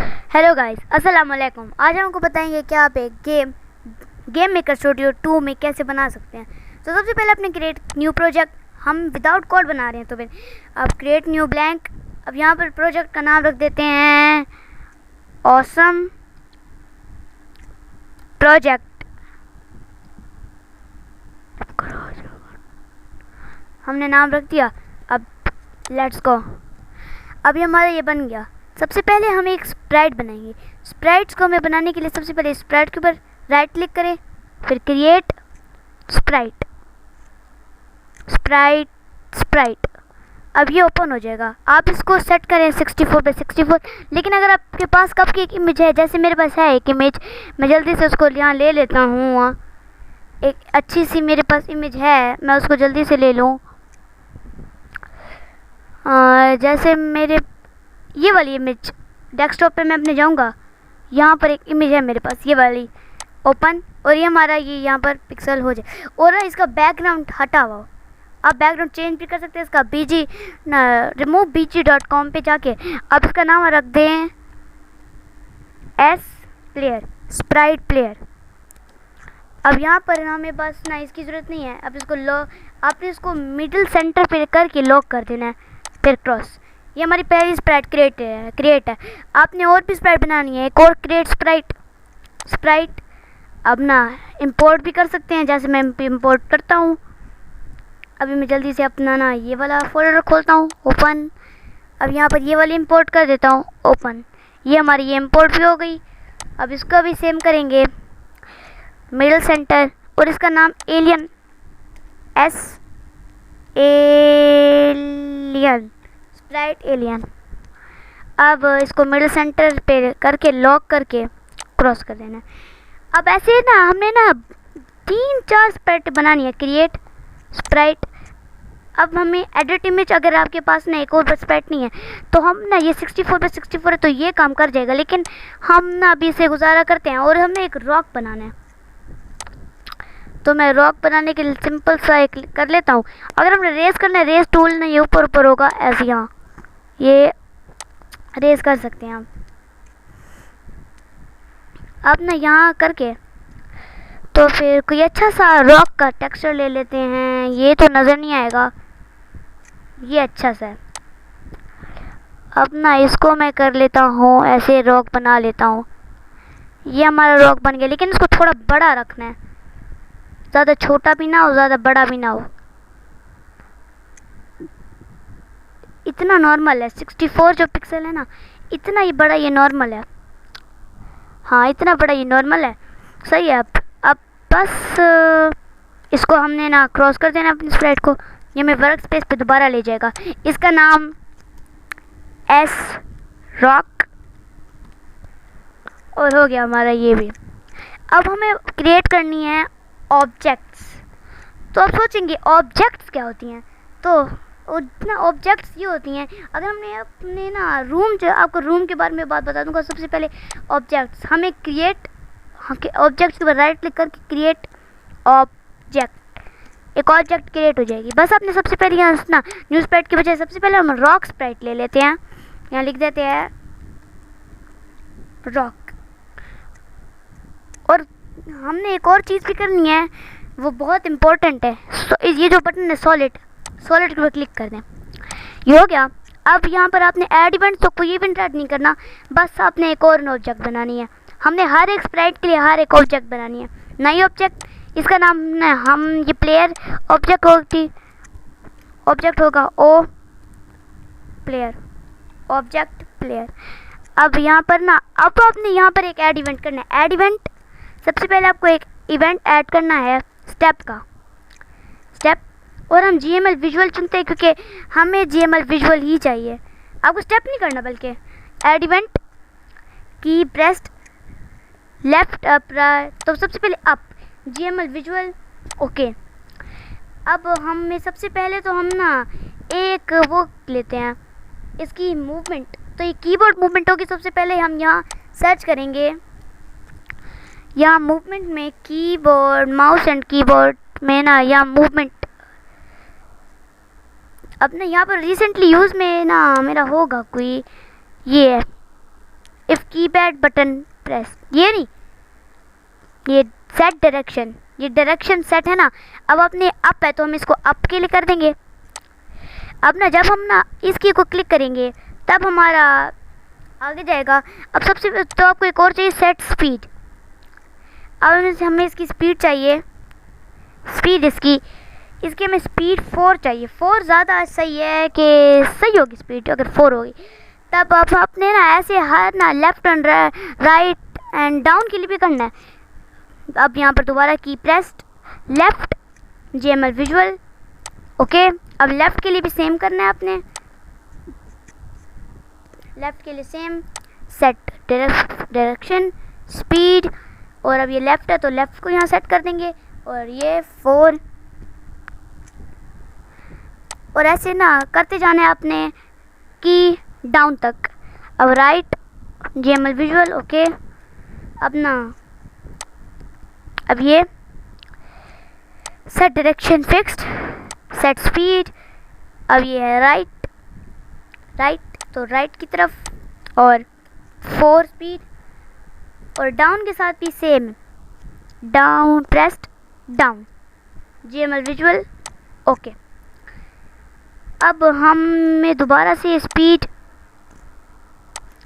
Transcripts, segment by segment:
Hello guys, अस्सलाम वालेकुम। आज हम आपको बताएंगे कि आप एक गेम मेकर स्टूडियो 2 में कैसे बना सकते हैं। तो सबसे पहले अपने क्रिएट न्यू प्रोजेक्ट, हम विदाउट कोड बना रहे हैं, तो फिर अब क्रिएट न्यू ब्लैंक। अब यहाँ पर प्रोजेक्ट का नाम रख देते हैं ऑसम प्रोजेक्ट। हमने नाम रख दिया। अब लेट्स गो। अब ये हमारा ये बन गया। सबसे पहले हम एक स्प्राइट बनाएंगे। स्प्राइट्स को हमें बनाने के लिए सबसे पहले स्प्राइट के ऊपर राइट क्लिक करें, फिर क्रिएट स्प्राइट। स्प्राइट स्प्राइट अब ये ओपन हो जाएगा। आप इसको सेट करें 64x64। लेकिन अगर आपके पास कप की एक इमेज है, जैसे मेरे पास है एक इमेज, मैं जल्दी से उसको यहाँ ले लेता हूँ। एक अच्छी सी मेरे पास इमेज है, मैं उसको जल्दी से ले लूँ। जैसे मेरे ये वाली इमेज डेस्कटॉप पे मैं अपने जाऊंगा, यहाँ पर एक इमेज है मेरे पास, ये वाली ओपन, और ये हमारा ये यहाँ पर पिक्सल हो जाए। और इसका बैकग्राउंड हटा हुआ, आप बैकग्राउंड चेंज भी कर सकते हैं इसका। रिमूव bg.com पे जाके अब इसका नाम रख दें एस प्लेयर, स्प्राइट प्लेयर। अब यहाँ पर हमें बस ना इसकी ज़रूरत नहीं है। अब इसको आपने इसको मिडिल सेंटर पे करके लॉक कर देना है, फिर क्रॉस। ये हमारी पहली स्प्राइट क्रिएट है। आपने और भी स्प्राइट बनानी है, एक और क्रिएट स्प्राइट। अब ना इंपोर्ट भी कर सकते हैं, जैसे मैं इंपोर्ट करता हूँ। अभी मैं जल्दी से अपना ना ये वाला फोल्डर खोलता हूँ, ओपन। अब यहाँ पर ये वाली इंपोर्ट कर देता हूँ, ओपन। ये हमारी ये इंपोर्ट भी हो गई। अब इसको भी सेम करेंगे, मिडिल सेंटर, और इसका नाम एलियन, एलियन, स्प्राइट एलियन। अब इसको मिडिल सेंटर पे करके लॉक करके क्रॉस कर देना। अब ऐसे ना हमने ना 3-4 स्प्राइट बनानी है, क्रिएट स्प्राइट। अब हमें एडिट इमेज, अगर आपके पास ना एक और स्प्राइट नहीं है तो हम ना ये 64x64 है तो ये काम कर जाएगा, लेकिन हम ना अभी इसे गुजारा करते हैं और हमें एक रॉक बनाना है। तो मैं रॉक बनाने के लिए सिंपल सा एक कर लेता हूँ। अगर हमने रेस करना है, रेस टूल ना ये ऊपर ऊपर होगा, ऐसे यहाँ ये रेस कर सकते हैं हम। अब ना यहाँ करके तो फिर कोई अच्छा सा रॉक का टेक्सचर ले लेते हैं। ये तो नज़र नहीं आएगा, ये अच्छा सा है। अब ना इसको मैं कर लेता हूँ, ऐसे रॉक बना लेता हूँ। ये हमारा रॉक बन गया, लेकिन इसको थोड़ा बड़ा रखना है, ज़्यादा छोटा भी ना हो, ज़्यादा बड़ा भी ना हो। इतना नॉर्मल है, 64 जो पिक्सल है ना, इतना ही बड़ा ये नॉर्मल है। हाँ, इतना बड़ा ये नॉर्मल है, सही है। अब बस इसको हमने ना क्रॉस कर देना अपनी स्प्राइट को। ये हमें वर्क स्पेस पे दोबारा ले जाएगा। इसका नाम एस रॉक, और हो गया हमारा ये भी। अब हमें क्रिएट करनी है ऑब्जेक्ट्स। तो आप सोचेंगे ऑब्जेक्ट्स क्या होती हैं, तो ना ऑब्जेक्ट्स ये होती हैं, अगर हमने अपने ना रूम, जो आपको रूम के बारे में बात बता दूंगा। सबसे पहले ऑब्जेक्ट्स हमें क्रिएट, ऑब्जेक्ट्स के ऊपर राइट क्लिक करके क्रिएट ऑब्जेक्ट, एक ऑब्जेक्ट क्रिएट हो जाएगी। बस आपने सबसे पहले यहाँ ना न्यू स्प्राइट की बजाय सबसे पहले हम रॉक स्प्राइट ले लेते हैं। यहाँ लिख देते हैं रॉक। और हमने एक और चीज़ भी करनी है, वो बहुत इम्पोर्टेंट है। ये जो बटन है सॉलिड के ऊपर क्लिक कर दें, ये हो गया। अब यहाँ पर आपने ऐड इवेंट, तो कोई इवेंट ऐड नहीं करना, बस आपने एक और ऑब्जेक्ट बनानी है। हमने हर एक स्प्राइट के लिए हर एक ऑब्जेक्ट बनानी है, नई ऑब्जेक्ट। इसका नाम ना हम ये प्लेयर ऑब्जेक्ट होगा, ओ प्लेयर, ऑब्जेक्ट प्लेयर। अब यहाँ पर ना अब आपने यहाँ पर एक ऐड इवेंट करना है। ऐड इवेंट, सबसे पहले आपको एक इवेंट ऐड करना है स्टेप का, स्टेप। और हम GML विजुअल चुनते हैं क्योंकि हमें GML विजुअल ही चाहिए, आपको स्टेप नहीं करना। बल्कि ऐड इवेंट की प्रेस्ड लेफ्ट अप, तो सबसे पहले अप, GML विजुअल, ओके। अब हमें सबसे पहले तो हम ना एक वो लेते हैं इसकी मूवमेंट, तो ये कीबोर्ड मूवमेंट होगी। सबसे पहले हम यहाँ सर्च करेंगे, यहाँ मूवमेंट में कीबोर्ड, माउस एंड कीबोर्ड में ना यहाँ मूवमेंट। अब ना यहाँ पर रिसेंटली यूज़ में ना मेरा होगा कोई, ये है इफ कीपैड बटन प्रेस, ये नहीं, ये सेट डायरेक्शन, ये डायरेक्शन सेट है ना। अब अपने अप है तो हम इसको अप के लिए कर देंगे। अब ना जब हम ना इसकी को क्लिक करेंगे तब हमारा आगे जाएगा। अब सबसे तो आपको एक और चाहिए, सेट स्पीड। अब हमें इसकी स्पीड चाहिए, स्पीड इसकी हमें स्पीड 4 चाहिए। 4 ज़्यादा सही है कि सही होगी स्पीड अगर 4 होगी। तब अब अपने ना ऐसे हर ना left and right and down के लिए भी करना है। अब यहाँ पर दोबारा की pressed, left JML visual, okay. अब लेफ़्ट के लिए भी सेम करना है आपने, लेफ़्ट के लिए सेम, सेट डायरेक्शन स्पीड। और अब ये लेफ़्ट है तो लेफ़्ट को यहाँ सेट कर देंगे और ये 4, और ऐसे ना करते जाना है आपने की डाउन तक। अब राइट JML विजुअल, ओके। अब ना अब ये set direction fixed, set speed. अब ये है राइट तो राइट की तरफ और 4 स्पीड, और डाउन के साथ भी same, down pressed down JML visual, okay. अब हमें दोबारा से स्पीड,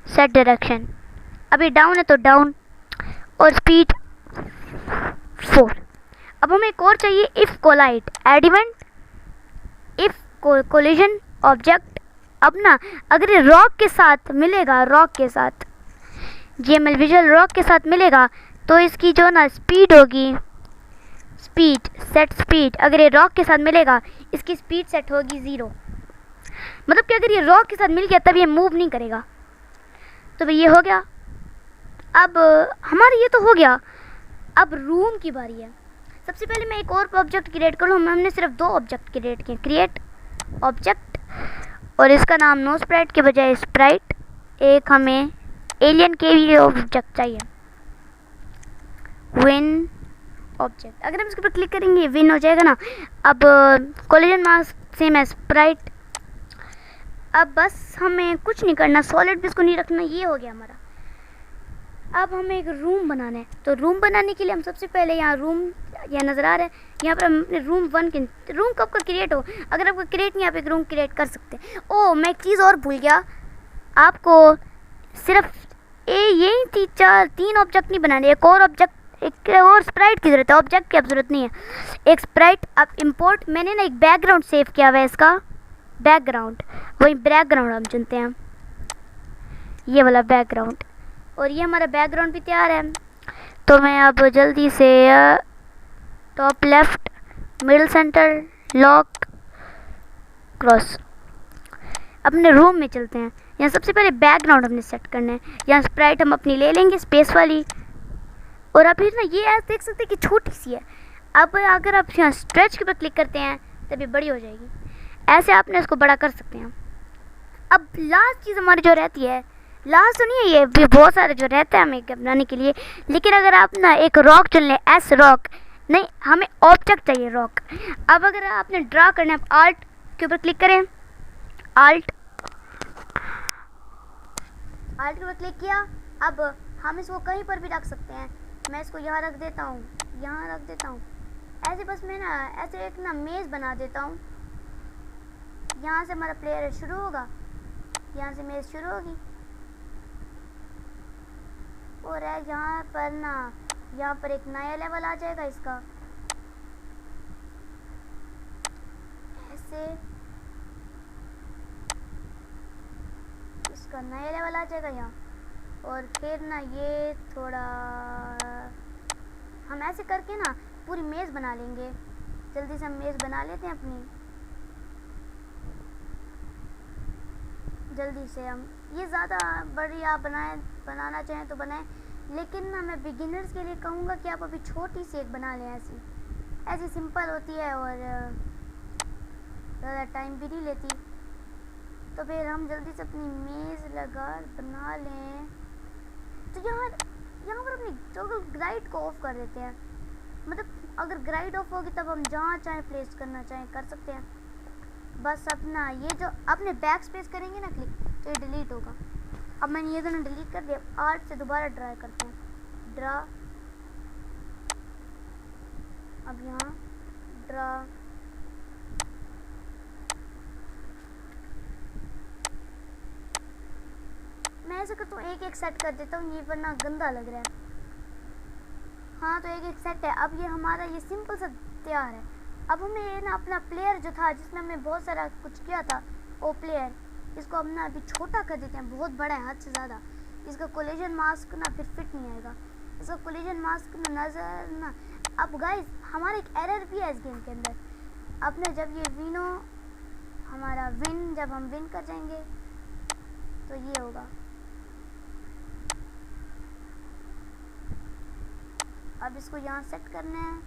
सेट डायरेक्शन, अभी डाउन है तो डाउन और स्पीड 4। अब हमें एक और चाहिए, if collided event, if collision object. अब ना अगर ये रॉक के साथ मिलेगा, रॉक के साथ JML विजुअल रॉक के साथ मिलेगा तो इसकी जो ना स्पीड होगी, स्पीड सेट स्पीड, अगर ये रॉक के साथ मिलेगा इसकी स्पीड सेट होगी 0। मतलब कि अगर ये रॉक के साथ मिल गया तब ये मूव नहीं करेगा। तो भाई ये हो गया। अब हमारा ये तो हो गया। अब रूम की बारी है। सबसे पहले मैं एक और ऑब्जेक्ट क्रिएट करूँ। हमने सिर्फ 2 ऑब्जेक्ट क्रिएट किए, क्रिएट ऑब्जेक्ट, और इसका नाम नो स्प्राइट के बजाय स्प्राइट। एक हमें एलियन के भी ऑब्जेक्ट चाहिए, विन ऑब्जेक्ट। अगर हम इसके ऊपर क्लिक करेंगे विन हो जाएगा ना। अब कोलिजन मास्क सेम है स्प्राइट। अब बस हमें कुछ नहीं करना, सॉलिड भी इसको नहीं रखना, ये हो गया हमारा। अब हमें एक रूम बनाना है, तो रूम बनाने के लिए हम सबसे पहले यहाँ रूम, यहाँ नज़र आ रहा है, यहाँ पर हम रूम 1 के रूम कब का क्रिएट हो, अगर आपको क्रिएट नहीं आप एक रूम क्रिएट कर सकते हैं। ओह मैं एक चीज़ और भूल गया, आपको सिर्फ यही 3 ऑब्जेक्ट नहीं बनाने, एक और ऑब्जेक्ट, एक और स्प्राइट की ज़रूरत है, ऑब्जेक्ट की अब ज़रूरत नहीं है, एक स्प्राइट। अब इम्पोर्ट, मैंने ना एक बैकग्राउंड सेव किया हुआ है, इसका बैकग्राउंड, वही बैकग्राउंड हम चुनते हैं, ये वाला बैकग्राउंड। और ये हमारा बैकग्राउंड भी तैयार है। तो मैं अब जल्दी से top left, middle centre, lock, cross, अपने रूम में चलते हैं। यहाँ सबसे पहले बैकग्राउंड हमने सेट करना है। यहाँ स्प्राइट हम अपनी ले लेंगे स्पेस वाली, और अभी ना ये ऐसे देख सकते हैं कि छोटी सी है। अब अगर आप यहाँ स्ट्रेच के ऊपर क्लिक करते हैं तभी बड़ी हो जाएगी, ऐसे आपने इसको बड़ा कर सकते हैं। अब लास्ट चीज़ हमारी जो रहती है, लास्ट तो नहीं है ये भी, बहुत सारे जो रहते हैं हमें बनाने के लिए, लेकिन अगर आप ना एक रॉक चुन लें, एस रॉक नहीं, हमें ऑब्जेक्ट चाहिए रॉक। अब अगर आपने ड्रा करना है, आल्ट के ऊपर क्लिक करें, आल्ट के ऊपर क्लिक किया। अब हम इसको कहीं पर भी रख सकते हैं, मैं इसको यहाँ रख देता हूँ, यहाँ रख देता हूँ, ऐसे बस मैं ना ऐसे एक ना मेज़ बना देता हूँ। यहाँ से हमारा प्लेयर शुरू होगा, यहाँ से मेज़ शुरू होगी, और यहाँ पर ना यहाँ पर एक नया लेवल आ जाएगा इसका, ऐसे इसका नया लेवल आ जाएगा यहाँ। और फिर ना ये थोड़ा हम ऐसे करके ना पूरी मेज़ बना लेंगे। जल्दी से हम मेज़ बना लेते हैं अपनी, जल्दी से हम ये ज़्यादा बड़ी आप बनाना चाहें तो बनाएं, लेकिन ना मैं बिगिनर्स के लिए कहूँगा कि आप अभी छोटी सी एक बना लें। ऐसी सिंपल होती है और ज़्यादा टाइम भी नहीं लेती। तो फिर हम जल्दी से अपनी मेज़ बना लें। तो यहाँ पर अपनी टॉगल ग्राइड को ऑफ कर देते हैं, मतलब अगर ग्राइड ऑफ होगी तब हम जहाँ चाहें प्लेस करना चाहें कर सकते हैं। बस अपना ये जो अपने बैक स्पेस करेंगे ना क्लिक, तो ये डिलीट होगा। अब मैंने ये दोनों डिलीट कर दिया। आर्ट से दोबारा ड्रा करते हैं, ड्रा, अब यहाँ ड्रा, मैं ऐसा करता हूँ एक एक सेट कर देता हूँ, ये वरना गंदा लग रहा है। हाँ तो एक एक सेट है। अब ये हमारा ये सिंपल सा तैयार है। अब हमें ना अपना प्लेयर जो था जिसमें हमने बहुत सारा कुछ किया था, वो प्लेयर, इसको हम ना अभी छोटा कर देते हैं, बहुत बड़ा है हद से ज़्यादा। इसका कोलिजन मास्क ना फिर फिट नहीं आएगा, इसका कोलिजन मास्क ना नज़र ना। अब गाइस हमारा एक एरर भी है इस गेम के अंदर। अब ना जब ये विनो हमारा विन, जब हम विन कर जाएंगे तो ये होगा। अब इसको यहाँ सेट करना है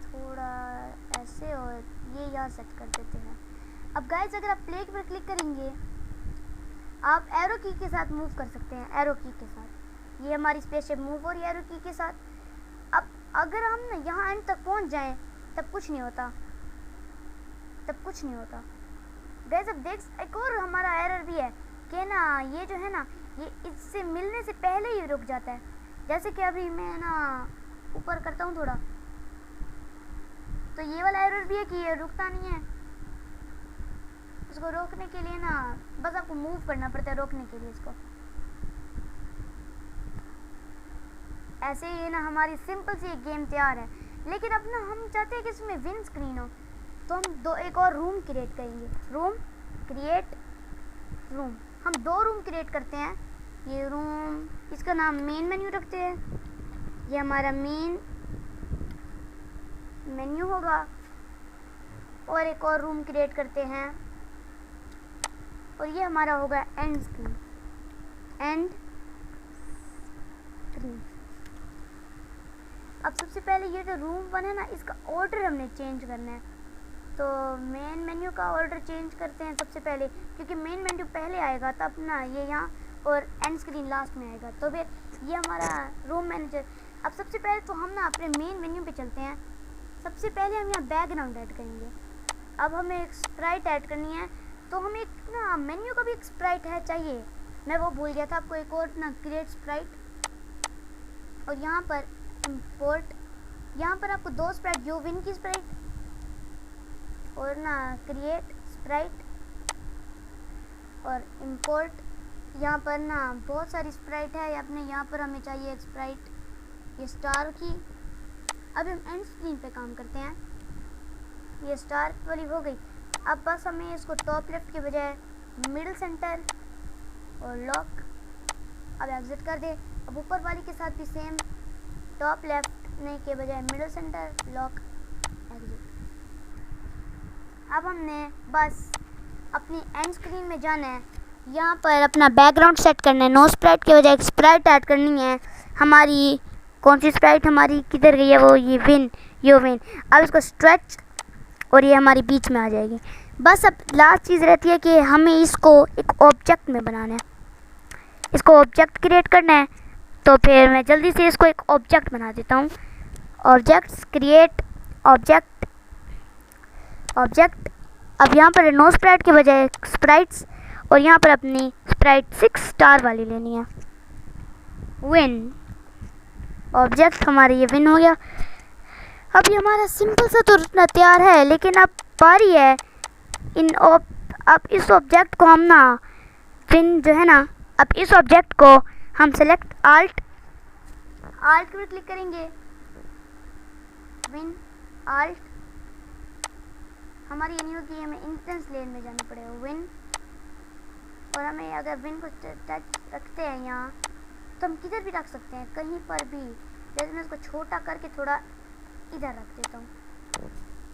थोड़ा ऐसे, और ये यहाँ सेट कर देते हैं। अब गाइस अगर आप प्ले पर क्लिक करेंगे, आप एरो की के साथ मूव कर सकते हैं, एरो की के साथ ये हमारी स्पेसशिप मूव और एरो की के साथ। अब अगर हम ना यहाँ एंड तक पहुँच जाएं तब कुछ नहीं होता, तब कुछ नहीं होता। गाइस अब देख, एक और हमारा एरर भी है कि ना ये जो है ना ये इससे मिलने से पहले ही रुक जाता है। जैसे कि अभी मैं ना ऊपर करता हूँ थोड़ा, तो ये वाला एरर भी है कि ये रुकता नहीं है। इसको रोकने के लिए ना बस आपको मूव करना पड़ता है रोकने के लिए इसको। ऐसे ही ना हमारी सिंपल सी एक गेम तैयार है। लेकिन अब ना हम चाहते हैं कि इसमें विन स्क्रीन हो, तो हम एक और रूम क्रिएट करेंगे। रूम क्रिएट, रूम, हम 2 रूम क्रिएट करते हैं। ये रूम, इसका नाम मेन मेन्यू रखते हैं, ये हमारा मेन मेन्यू होगा। और एक और रूम क्रिएट करते हैं और ये हमारा होगा एंड स्क्रीन, एंड स्क्रीन। अब सबसे पहले ये जो रूम 1 है ना, इसका ऑर्डर हमने चेंज करना है। तो मेन मेन्यू का ऑर्डर चेंज करते हैं सबसे पहले, क्योंकि मेन मेन्यू पहले आएगा तब ना ये यहाँ, और एंड स्क्रीन लास्ट में आएगा। तो फिर ये हमारा रूम मैनेजर। अब सबसे पहले तो हम ना अपने मेन मेन्यू पे चलते हैं। सबसे पहले हम यहाँ बैकग्राउंड ऐड करेंगे। अब हमें एक स्प्राइट ऐड करनी है, तो हमें एक ना मेन्यू का भी एक स्प्राइट है चाहिए, मैं वो भूल गया था आपको। एक और ना क्रिएट स्प्राइट, और यहाँ पर इंपोर्ट, यहाँ पर आपको 2 स्प्राइट, जो विन की स्प्राइट और ना क्रिएट स्प्राइट और इंपोर्ट। यहाँ पर ना बहुत सारी स्प्राइट है, अपने यहाँ पर हमें चाहिए एक स्प्राइट ये स्टार की। अब हम एंड स्क्रीन पे काम करते हैं, ये स्टार वाली हो गई। अब बस हमें इसको टॉप लेफ्ट के बजाय मिडिल सेंटर और लॉक, अब एग्जिट कर दे। अब ऊपर वाली के साथ भी सेम, टॉप लेफ्ट ने के बजाय मिडिल सेंटर, लॉक, एग्जिट। अब हमने बस अपनी एंड स्क्रीन में जाना है, यहाँ पर अपना बैकग्राउंड सेट करना है, नो स्प्राइट के बजाय एक स्प्राइट ऐड करनी है। हमारी कौन सी स्प्राइट हमारी किधर गई है, वो ये विन, यो विन। अब इसको स्ट्रेच और ये हमारी बीच में आ जाएगी। बस अब लास्ट चीज़ रहती है कि हमें इसको एक ऑब्जेक्ट में बनाना है, इसको ऑब्जेक्ट क्रिएट करना है। तो फिर मैं जल्दी से इसको एक ऑब्जेक्ट बना देता हूँ। Objects, create object, object. अब यहाँ पर नो स्प्राइट के बजाय स्प्राइट्स, और यहाँ पर अपनी स्प्राइट 6 स्टार वाली लेनी है। विन ऑब्जेक्ट, हमारा ये विन हो गया। अब ये हमारा सिंपल सा तो इतना तैयार है, लेकिन अब बारी है अब इस ऑब्जेक्ट को हम ना विन जो है ना, अब इस ऑब्जेक्ट को हम सेलेक्ट आल्ट पर क्लिक करेंगे, विन आल्ट। हमारी ये नहीं होगी, हमें इंस्टेंस लेयर में जाना पड़ेगा, विन। और हमें अगर विन को टच रखते हैं यहाँ, तो हम किधर भी रख सकते हैं, कहीं पर भी। जैसे मैं इसको छोटा करके थोड़ा इधर रख देता हूँ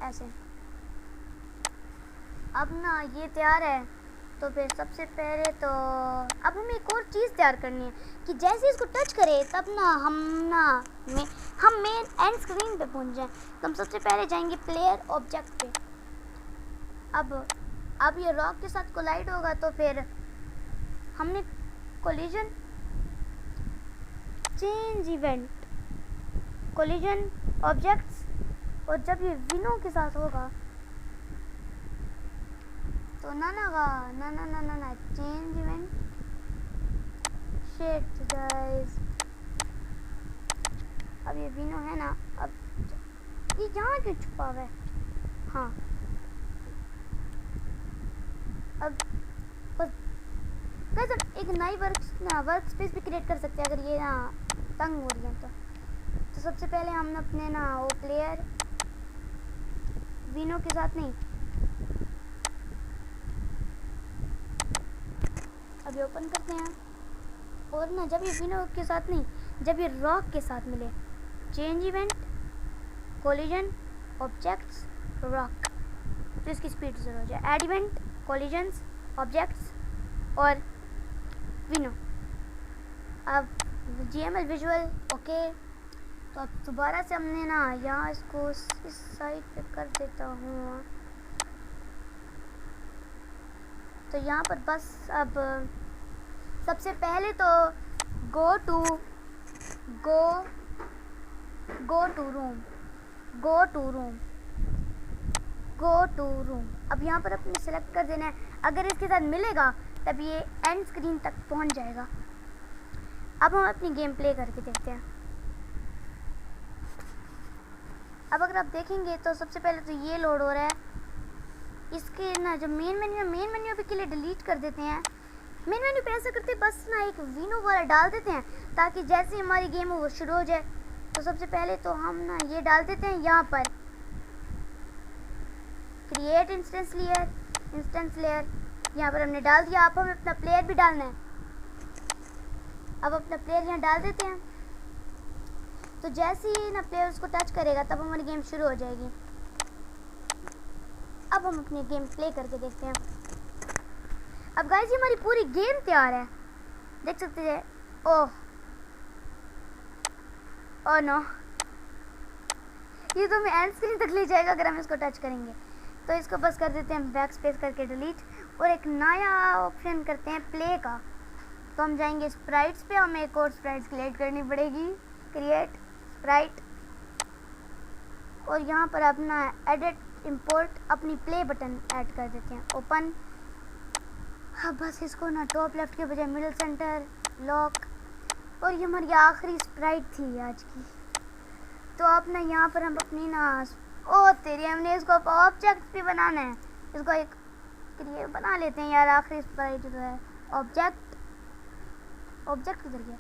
ऐसे। अब ना ये तैयार है, तो फिर सबसे पहले तो अब हमें एक और चीज़ तैयार करनी है कि जैसे इसको टच करें तब ना हम मेन एंड स्क्रीन पे पहुँच जाएं। तो हम सबसे पहले जाएंगे प्लेयर ऑब्जेक्ट पे। अब ये रॉक के साथ कोलाइड होगा, तो फिर हमने collision change event, collision objects, और जब ये विनो के साथ होगा तो ना चेंज इवेंट शिट गाइस। अब ये विनो है ना, अब ये यहाँ क्यों छुपा हुआ है? हाँ अब बस गाइस हम एक नई वर्क स्पेस भी क्रिएट कर सकते हैं अगर ये ना तंग हो रही है तो सबसे पहले हम अपने ना वो प्लेयर विनो के साथ नहीं, अभी ओपन करते हैं और ना जब ये विनो के साथ नहीं, जब ये रॉक के साथ मिले, change event collision objects rock, तो इसकी स्पीड ज़ीरो हो जाए। एड इवेंट कोलिजन्स ऑब्जेक्ट्स और विनो। अब GML विजुअल ओके। तो अब दोबारा से हमने ना यहाँ इसको इस साइड पे कर देता हूँ। तो यहाँ पर बस अब सबसे पहले तो गो टू रूम। अब यहाँ पर अपने सेलेक्ट कर देना है, अगर इसके साथ मिलेगा तब ये एंड स्क्रीन तक पहुँच जाएगा। अब हम अपनी गेम प्ले करके देखते हैं। अब अगर आप देखेंगे तो सबसे पहले तो ये लोड हो रहा है। इसके ना जो मेन मेन्यू पे के लिए डिलीट कर देते हैं। मेन मेन्यू पे ऐसा करते बस ना एक विनो वाला डाल देते हैं ताकि जैसे हमारी गेम हो वो शुरू हो जाए। तो सबसे पहले तो हम ना ये डाल देते हैं यहाँ पर क्रिएट इंस्टेंस लेयर, यहाँ पर हमने डाल दिया। अब हमें अपना प्लेयर भी डालना है। अब अपना प्लेयर यहाँ डाल देते हैं। तो जैसे ही ना प्लेयर उसको टच करेगा तब हमारी गेम शुरू हो जाएगी। अब हम अपनी गेम प्ले करके देखते हैं। अब गाइस ये हमारी पूरी गेम तैयार है, देख सकते हैं। ओह नो, ये तो हमें एंड स्क्रीन तक ले जाएगा अगर हम इसको टच करेंगे। तो इसको बस कर देते हैं बैक स्पेस करके डिलीट और एक नया ऑप्शन करते हैं प्ले का। तो हम जाएंगे स्प्राइट्स पे, हमें एक और स्प्राइट्स क्रिएट करनी पड़ेगी, क्रिएट स्प्राइट, और यहाँ पर अपना एडिट इंपोर्ट अपनी प्ले बटन ऐड कर देते हैं, ओपन। हाँ बस इसको ना टॉप लेफ्ट के बजाय मिडिल सेंटर लॉक, और ये हमारी आखिरी स्प्राइट थी आज की। तो अब ना यहाँ पर हम अपनी ना ओ तेरी हमने इसको ऑब्जेक्ट भी बनाना है, इसको एक क्रिएट बना लेते हैं यार। आखिरी स्प्राइट जो है ऑब्जेक्ट किधर गया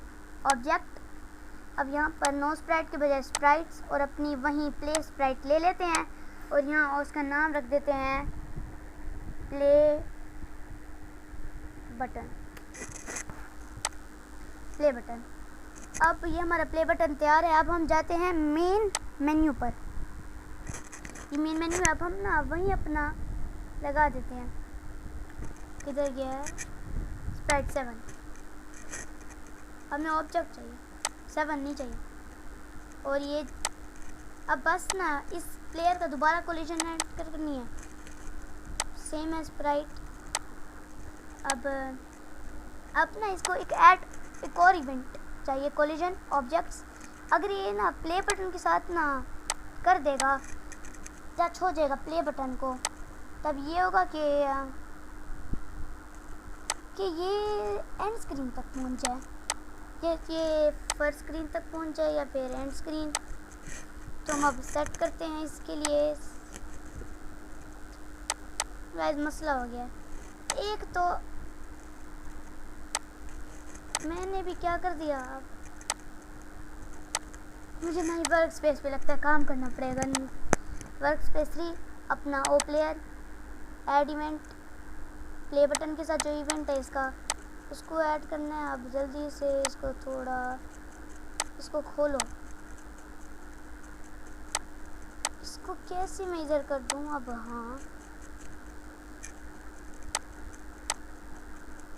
ऑब्जेक्ट। अब यहाँ पर नो स्प्राइट के बजाय स्प्राइट्स और अपनी वहीं प्ले स्प्राइट ले लेते हैं और यहाँ उसका नाम रख देते हैं प्ले बटन। अब ये हमारा प्ले बटन तैयार है। अब हम जाते हैं मेन मेन्यू पर। ये मेन मेन्यू है, अब हम ना वहीं अपना लगा देते हैं। किधर गया है स्प्राइट 7, हमें ऑब्जेक्ट चाहिए 7 नहीं चाहिए। और ये अब बस ना इस प्लेयर का दोबारा कोलिजन ऐड करनी है, सेम है स्प्राइट। अब ना इसको एक और इवेंट चाहिए, कोलिजन ऑब्जेक्ट्स। अगर ये ना प्ले बटन के साथ ना कर देगा, टच हो जाएगा प्ले बटन को, तब ये होगा कि ये एंड स्क्रीन तक पहुंच जाए, ये फर्स्ट स्क्रीन तक पहुंच जाए या फिर एंड स्क्रीन। तो हम अब सेट करते हैं इसके लिए। गाइस मसला हो गया, एक तो मैंने भी क्या कर दिया, मुझे नई वर्क स्पेस पे लगता है काम करना पड़ेगा। वर्क स्पेस 3 अपना O player add event, play button के साथ जो इवेंट है इसका उसको ऐड करना है। अब जल्दी से इसको थोड़ा इसको खोलो, इसको कैसे मेजर कर दूँ अब। हाँ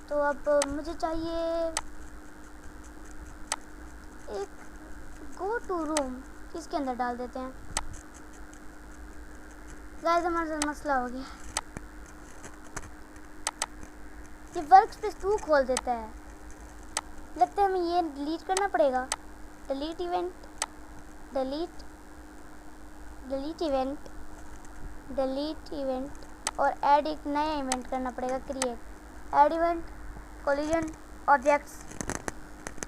तो अब मुझे चाहिए एक गो टू रूम, इसके अंदर डाल देते हैं। गाइस हमारे साथ मसला हो गया, ये वर्क स्पेस 2 खोल देता है। लगता है हमें ये डिलीट करना पड़ेगा। डिलीट इवेंट, डिलीट इवेंट और ऐड एक नया इवेंट करना पड़ेगा, create add event, collision objects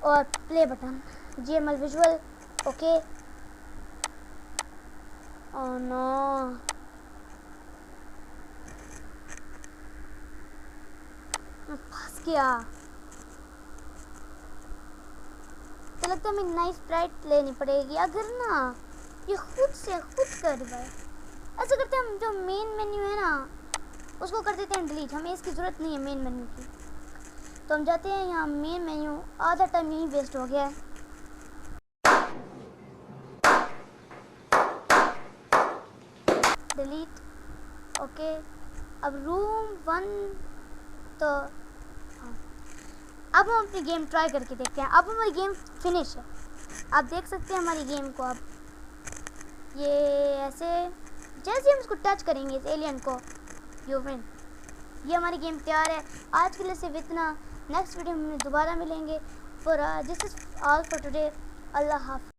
और play button, GML visual. Okay, oh no, मैं फंस गया। तो लगता है हमें नई स्प्राइट लेनी पड़ेगी अगर ना ये खुद से खुद कर रहा है। ऐसा करते हैं हम, जो मेन मेन्यू है ना उसको कर देते हैं डिलीट, हमें इसकी ज़रूरत नहीं है मेन मेन्यू की। तो हम जाते हैं यहाँ मेन मेन्यू, आधा टाइम यहीं वेस्ट हो गया है। Delete, okay. अब रूम 1 तो हाँ, अब हम अपनी गेम ट्राई करके देखते हैं। अब हमारी गेम फिनिश है, आप देख सकते हैं हमारी गेम को। अब ये ऐसे जैसे हम इसको टच करेंगे इस एलियन को, यू विन। ये हमारी गेम तैयार है। आज के लिए सिर्फ इतना, नेक्स्ट वीडियो में दोबारा मिलेंगे। For this is all for today. अल्लाह हाफ़िज़।